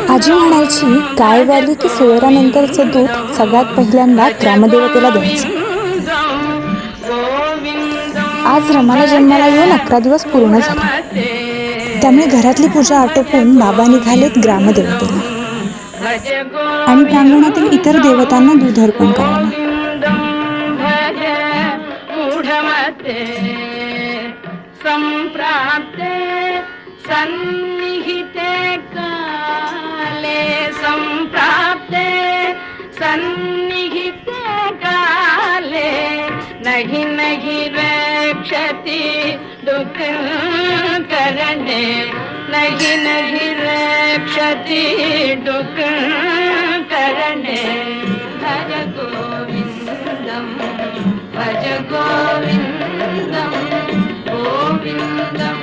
आजी म्हणायची गाय व्याली की सोयरानंतरचं दूध सगळ्यात पहिल्यांदा ग्रामदेवतेला द्यायचं. आज रमाला जन्माला येऊन 11 दिवस पूर्ण झाले. त्यामुळे घरातली पूजा आटोपून बाबा निघालेत ग्रामदेवतेला आणि प्रांगणातील इतर देवतांना दूध अर्पण करायला. संप्राप्ते सन्निहिते काले, संप्राप्ते सन्निहिते काले, नहीं नहीं रक्षति दुख करणे, नहीं नहीं रक्षति दुख करणे. भज गोविंदम, भज गोविंदम, गोविंदम.